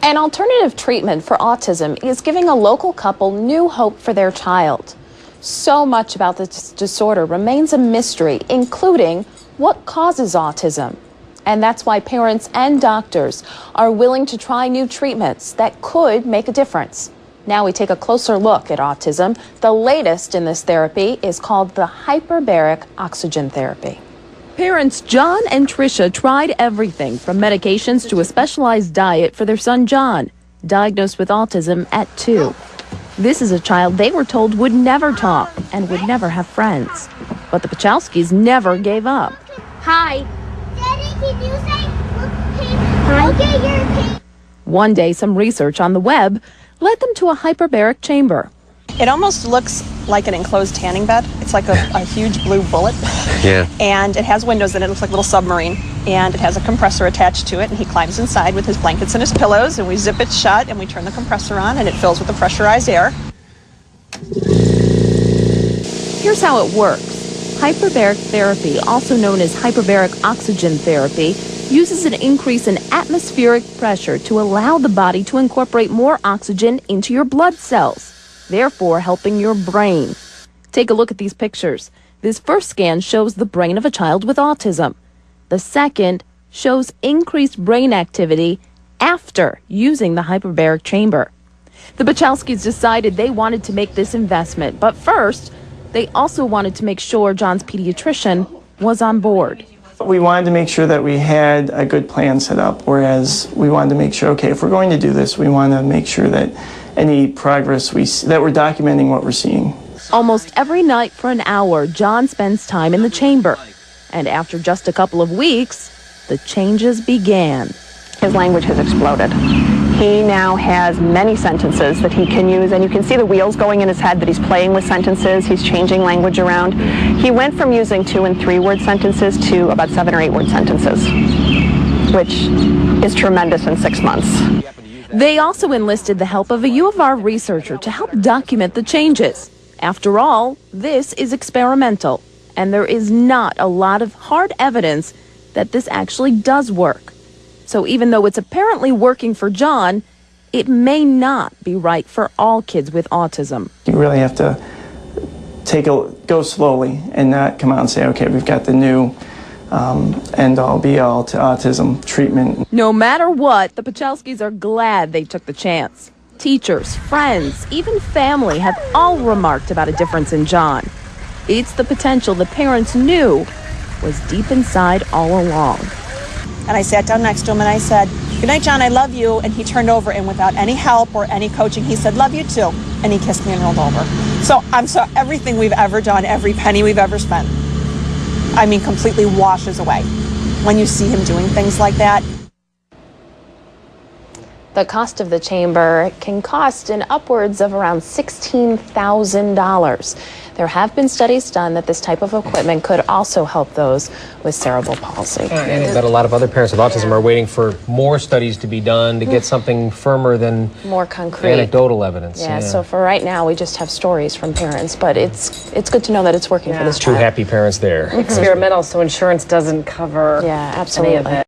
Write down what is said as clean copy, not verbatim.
An alternative treatment for autism is giving a local couple new hope for their child. So much about this disorder remains a mystery, including what causes autism. And that's why parents and doctors are willing to try new treatments that could make a difference. Now we take a closer look at autism. The latest in this therapy is called the Hyperbaric oxygen therapy. Parents John and Tricia tried everything from medications to a specialized diet for their son John, diagnosed with autism at 2. This is a child they were told would never talk and would never have friends. But the Pachowskis never gave up. Hi. Daddy, can you say, look at your paint? One day, some research on the web led them to a hyperbaric chamber. It almost looks like an enclosed tanning bed. It's like a huge blue bullet. Yeah. And it has windows in it. It looks like a little submarine. And it has a compressor attached to it. And he climbs inside with his blankets and his pillows. And we zip it shut and we turn the compressor on and it fills with the pressurized air. Here's how it works. Hyperbaric therapy, also known as hyperbaric oxygen therapy, uses an increase in atmospheric pressure to allow the body to incorporate more oxygen into your blood cells, therefore helping your brain. Take a look at these pictures. This first scan shows the brain of a child with autism. The second shows increased brain activity after using the hyperbaric chamber. The Pachowskis decided they wanted to make this investment, but first, they also wanted to make sure John's pediatrician was on board. We wanted to make sure that we had a good plan set up, whereas we wanted to make sure, okay, if we're going to do this, we want to make sure that any progress that we're documenting what we're seeing. Almost every night for an hour, John spends time in the chamber. And after just a couple of weeks, the changes began. His language has exploded. He now has many sentences that he can use, and you can see the wheels going in his head that he's playing with sentences. He's changing language around. He went from using 2- and 3-word sentences to about 7- or 8-word sentences, which is tremendous in 6 months. They also enlisted the help of a U of R researcher to help document the changes. After all, this is experimental, and there is not a lot of hard evidence that this actually does work. So even though it's apparently working for John, it may not be right for all kids with autism. You really have to go slowly and not come out and say, okay, we've got the new end-all, be-all to autism treatment. No matter what, the Pachowskis are glad they took the chance. Teachers, friends, even family have all remarked about a difference in John. It's the potential the parents knew was deep inside all along. And I sat down next to him and I said, "Good night, John, I love you." And he turned over and without any help or any coaching, he said, "Love you too." And he kissed me and rolled over. So everything we've ever done, every penny we've ever spent, I mean, completely washes away when you see him doing things like that. The cost of the chamber can cost in upwards of around $16,000. There have been studies done that this type of equipment could also help those with cerebral palsy. And that a lot of other parents with autism are waiting for more studies to be done to get something firmer than more concrete anecdotal evidence. Yeah, so for right now, we just have stories from parents, but it's good to know that it's working for this child. Two happy parents there. Experimental, so insurance doesn't cover absolutely. any of it.